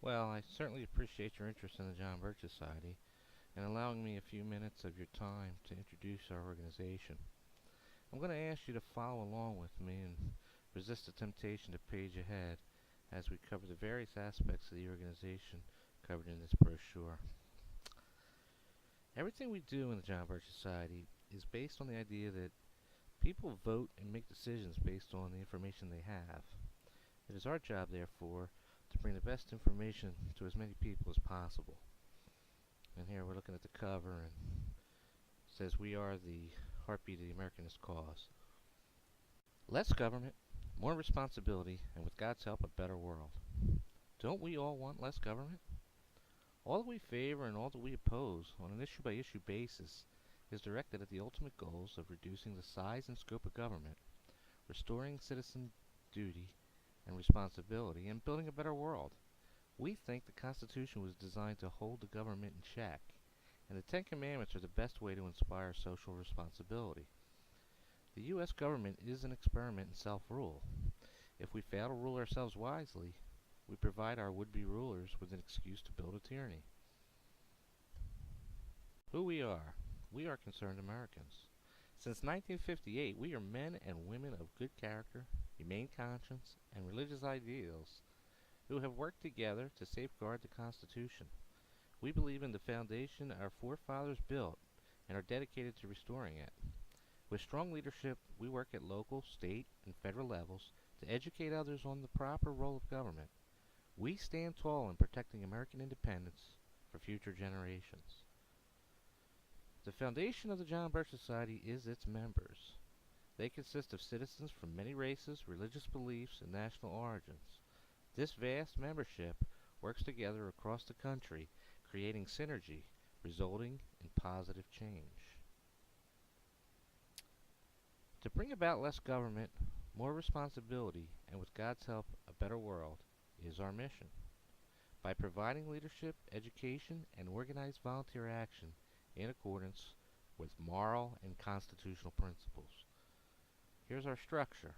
Well, I certainly appreciate your interest in the John Birch Society and allowing me a few minutes of your time to introduce our organization. I'm going to ask you to follow along with me and resist the temptation to page ahead as we cover the various aspects of the organization covered in this brochure. Everything we do in the John Birch Society is based on the idea that people vote and make decisions based on the information they have. It is our job, therefore, to bring the best information to as many people as possible. And here we're looking at the cover, and it says we are the heartbeat of the Americanist cause. Less government, more responsibility, and with God's help, a better world. Don't we all want less government? All that we favor and all that we oppose on an issue-by-issue basis is directed at the ultimate goals of reducing the size and scope of government, restoring citizen duty and responsibility, and building a better world. We think the Constitution was designed to hold the government in check, and the Ten Commandments are the best way to inspire social responsibility. The U.S. government is an experiment in self-rule. If we fail to rule ourselves wisely, we provide our would-be rulers with an excuse to build a tyranny. Who we are. We are concerned Americans. Since 1958, we are men and women of good character, humane conscience, and religious ideals who have worked together to safeguard the Constitution. We believe in the foundation our forefathers built and are dedicated to restoring it. With strong leadership, we work at local, state, and federal levels to educate others on the proper role of government. We stand tall in protecting American independence for future generations. The foundation of the John Birch Society is its members. They consist of citizens from many races, religious beliefs, and national origins. This vast membership works together across the country, creating synergy, resulting in positive change. To bring about less government, more responsibility, and with God's help, a better world, is our mission. By providing leadership, education, and organized volunteer action in accordance with moral and constitutional principles. Here's our structure.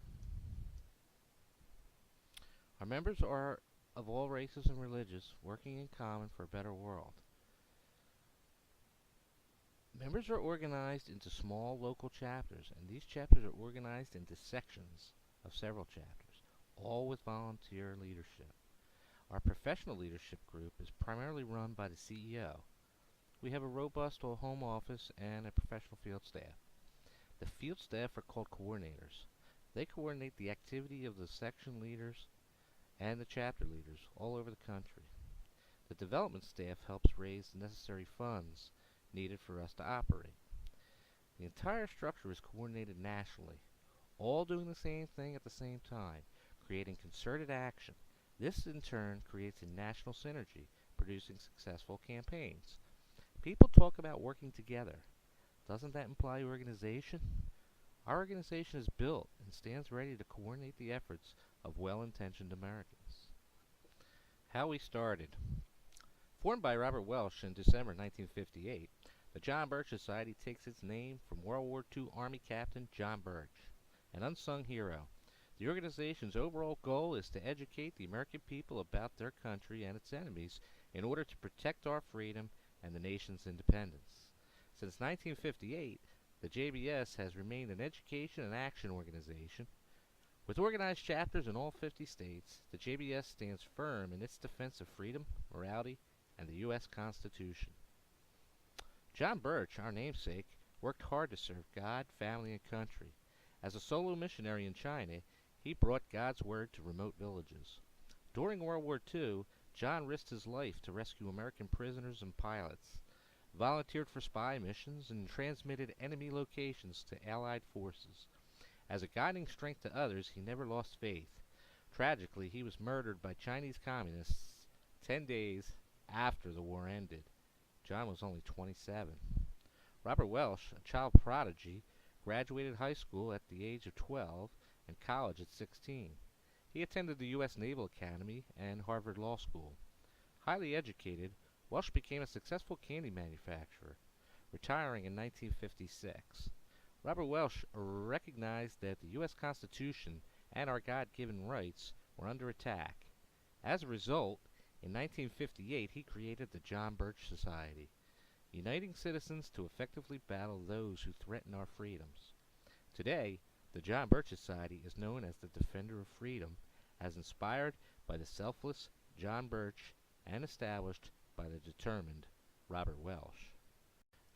Our members are of all races and religions, working in common for a better world. Members are organized into small local chapters, and these chapters are organized into sections of several chapters, all with volunteer leadership. Our professional leadership group is primarily run by the CEO. We have a robust home office and a professional field staff. The field staff are called coordinators. They coordinate the activity of the section leaders and the chapter leaders all over the country. The development staff helps raise the necessary funds needed for us to operate. The entire structure is coordinated nationally, all doing the same thing at the same time, creating concerted action. This in turn creates a national synergy, producing successful campaigns. People talk about working together. Doesn't that imply organization? Our organization is built and stands ready to coordinate the efforts of well-intentioned Americans. How we started. Formed by Robert Welsh in December 1958, the John Birch Society takes its name from World War II Army Captain John Birch, an unsung hero. The organization's overall goal is to educate the American people about their country and its enemies in order to protect our freedom and the nation's independence. Since 1958, the JBS has remained an education and action organization. With organized chapters in all 50 states, the JBS stands firm in its defense of freedom, morality, and the U.S. Constitution. John Birch, our namesake, worked hard to serve God, family, and country. As a solo missionary in China, he brought God's word to remote villages. During World War II, John risked his life to rescue American prisoners and pilots, volunteered for spy missions, and transmitted enemy locations to Allied forces. As a guiding strength to others, he never lost faith. Tragically, he was murdered by Chinese communists 10 days after the war ended. John was only 27. Robert Welsh, a child prodigy, graduated high school at the age of 12 and college at 16. He attended the U.S. Naval Academy and Harvard Law School. Highly educated, Welsh became a successful candy manufacturer, retiring in 1956. Robert Welsh recognized that the U.S. Constitution and our God-given rights were under attack. As a result, In 1958, he created the John Birch Society, uniting citizens to effectively battle those who threaten our freedoms. Today, the John Birch Society is known as the Defender of Freedom, as inspired by the selfless John Birch and established by the determined Robert Welsh.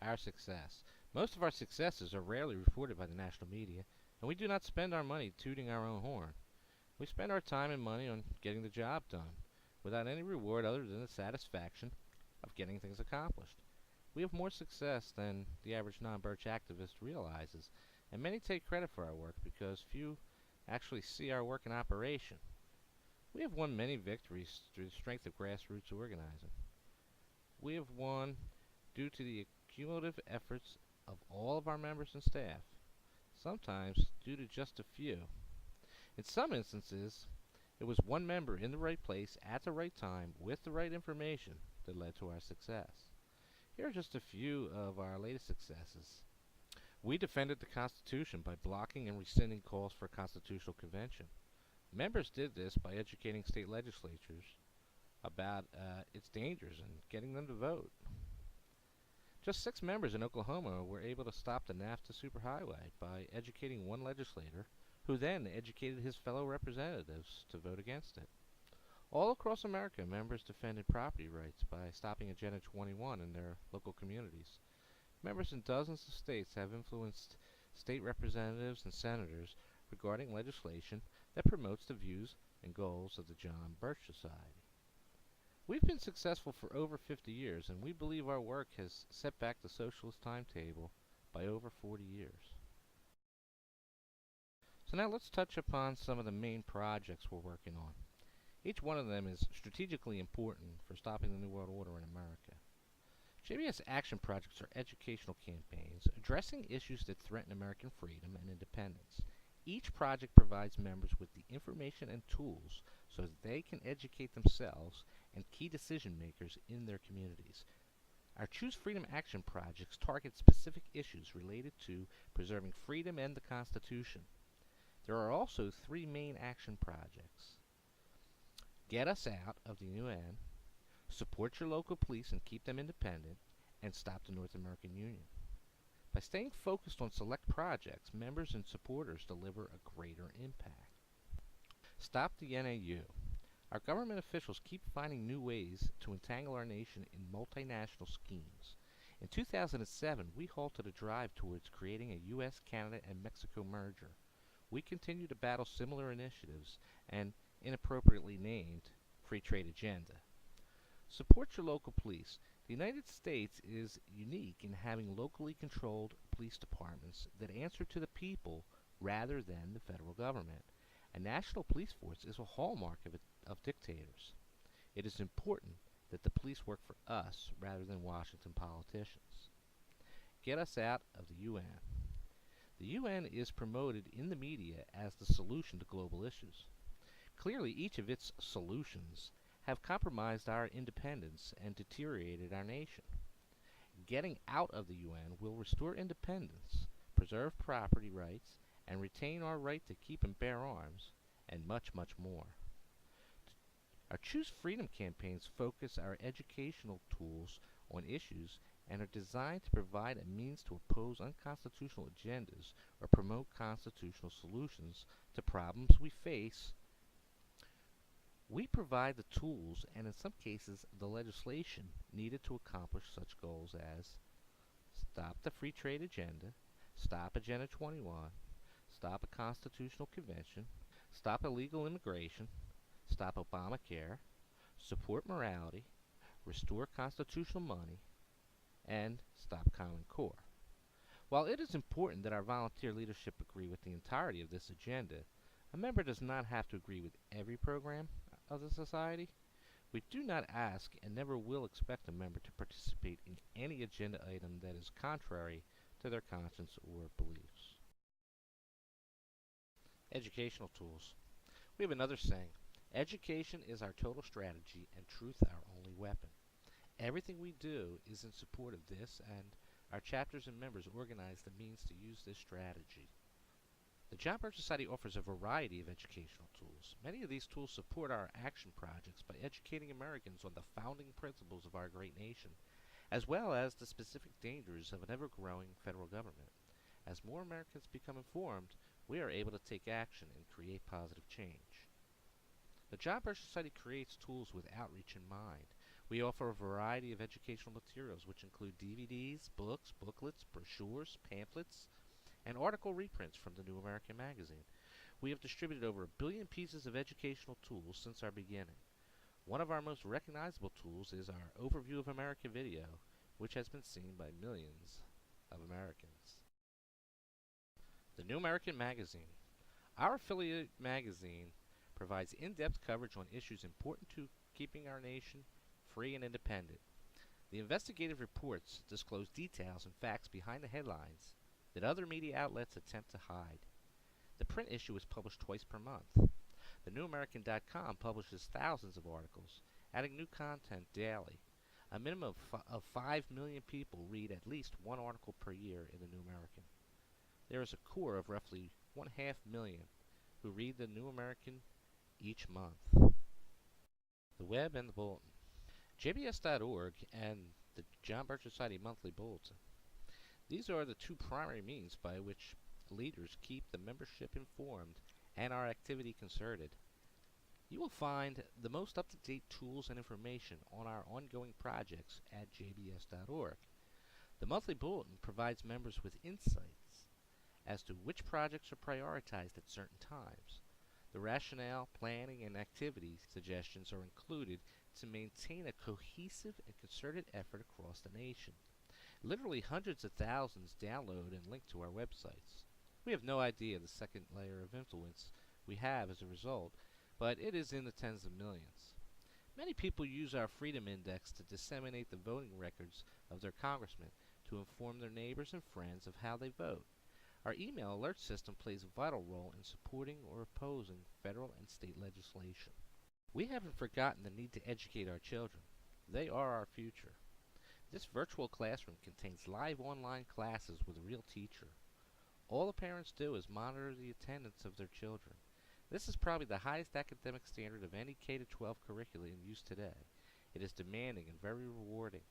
Our success. Most of our successes are rarely reported by the national media, and we do not spend our money tooting our own horn. We spend our time and money on getting the job done, without any reward other than the satisfaction of getting things accomplished. We have more success than the average non-Birch activist realizes, and many take credit for our work because few actually see our work in operation. We have won many victories through the strength of grassroots organizing. We have won due to the cumulative efforts of all of our members and staff, sometimes due to just a few. In some instances, it was one member in the right place at the right time with the right information that led to our success. Here are just a few of our latest successes. We defended the Constitution by blocking and rescinding calls for a constitutional convention. Members did this by educating state legislatures about its dangers and getting them to vote. Just 6 members in Oklahoma were able to stop the NAFTA superhighway by educating one legislator, who then educated his fellow representatives to vote against it. All across America, members defended property rights by stopping Agenda 21 in their local communities. Members in dozens of states have influenced state representatives and senators regarding legislation that promotes the views and goals of the John Birch Society. We've been successful for over 50 years, and we believe our work has set back the socialist timetable by over 40 years. So now let's touch upon some of the main projects we're working on. Each one of them is strategically important for stopping the New World Order in America. JBS action projects are educational campaigns addressing issues that threaten American freedom and independence. Each project provides members with the information and tools so that they can educate themselves and key decision makers in their communities. Our Choose Freedom action projects target specific issues related to preserving freedom and the Constitution. There are also 3 main action projects: Get Us Out of the UN, Support Your Local Police and Keep Them Independent, and Stop the North American Union. By staying focused on select projects, members and supporters deliver a greater impact. Stop the NAU. Our government officials keep finding new ways to entangle our nation in multinational schemes. In 2007, we halted a drive towards creating a U.S., Canada, and Mexico merger. We continue to battle similar initiatives and inappropriately named Free Trade Agenda. Support your local police. The United States is unique in having locally controlled police departments that answer to the people rather than the federal government. A national police force is a hallmark of dictators. It is important that the police work for us rather than Washington politicians. Get us out of the UN. The UN is promoted in the media as the solution to global issues. Clearly, each of its solutions have compromised our independence and deteriorated our nation. Getting out of the UN will restore independence, preserve property rights, and retain our right to keep and bear arms, and much, much more. Our Choose Freedom campaigns focus our educational tools on issues and are designed to provide a means to oppose unconstitutional agendas or promote constitutional solutions to problems we face. We provide the tools and, in some cases, the legislation needed to accomplish such goals as stop the free trade agenda, stop Agenda 21, stop a constitutional convention, stop illegal immigration, stop Obamacare, support morality, restore constitutional money, and stop Common Core. While it is important that our volunteer leadership agree with the entirety of this agenda, a member does not have to agree with every program of the Society. We do not ask and never will expect a member to participate in any agenda item that is contrary to their conscience or beliefs. Educational tools. We have another saying: education is our total strategy and truth our only weapon. Everything we do is in support of this, and our chapters and members organize the means to use this strategy. The John Birch Society offers a variety of educational tools. Many of these tools support our action projects by educating Americans on the founding principles of our great nation, as well as the specific dangers of an ever-growing federal government. As more Americans become informed, we are able to take action and create positive change. The John Birch Society creates tools with outreach in mind. We offer a variety of educational materials which include DVDs, books, booklets, brochures, pamphlets, and article reprints from the New American Magazine. We have distributed over 1 billion pieces of educational tools since our beginning. One of our most recognizable tools is our Overview of America video, which has been seen by millions of Americans. The New American Magazine. Our affiliate magazine provides in-depth coverage on issues important to keeping our nation free and independent. The investigative reports disclose details and facts behind the headlines that other media outlets attempt to hide. The print issue is published twice per month. TheNewAmerican.com publishes thousands of articles, adding new content daily. A minimum of 5 million people read at least one article per year in The New American. There is a core of roughly 1/2 million who read The New American each month. The Web and the Bulletin. JBS.org and the John Birch Society Monthly Bulletin. These are the two primary means by which leaders keep the membership informed and our activity concerted. You will find the most up-to-date tools and information on our ongoing projects at jbs.org. The monthly bulletin provides members with insights as to which projects are prioritized at certain times. The rationale, planning, and activity suggestions are included to maintain a cohesive and concerted effort across the nation. Literally hundreds of thousands download and link to our websites. We have no idea the second layer of influence we have as a result, but it is in the tens of millions. Many people use our Freedom Index to disseminate the voting records of their congressmen to inform their neighbors and friends of how they vote. Our email alert system plays a vital role in supporting or opposing federal and state legislation. We haven't forgotten the need to educate our children. They are our future. This virtual classroom contains live online classes with a real teacher. All the parents do is monitor the attendance of their children. This is probably the highest academic standard of any K-12 curricula in use today. It is demanding and very rewarding.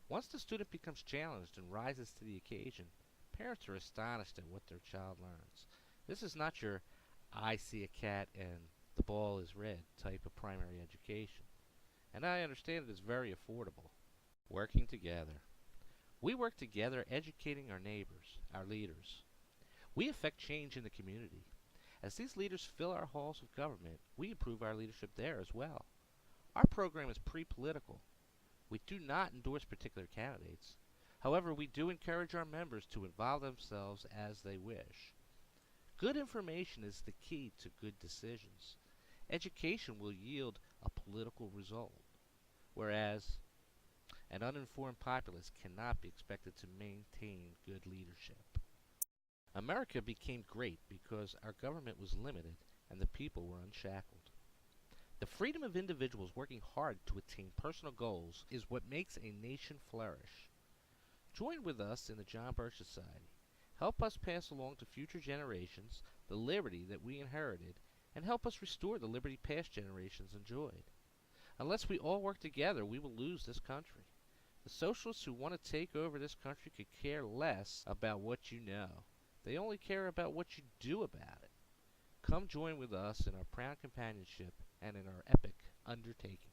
Once the student becomes challenged and rises to the occasion, parents are astonished at what their child learns. This is not your I see a cat and the ball is red type of primary education. And I understand it is very affordable. Working together. We work together educating our neighbors, our leaders. We affect change in the community. As these leaders fill our halls of government, we improve our leadership there as well. Our program is pre-political. We do not endorse particular candidates. However, we do encourage our members to involve themselves as they wish. Good information is the key to good decisions. Education will yield a political result, whereas an uninformed populace cannot be expected to maintain good leadership. America became great because our government was limited and the people were unshackled. The freedom of individuals working hard to attain personal goals is what makes a nation flourish. Join with us in the John Birch Society. Help us pass along to future generations the liberty that we inherited, and help us restore the liberty past generations enjoyed. Unless we all work together, we will lose this country. The socialists who want to take over this country could care less about what you know. They only care about what you do about it. Come join with us in our proud companionship and in our epic undertaking.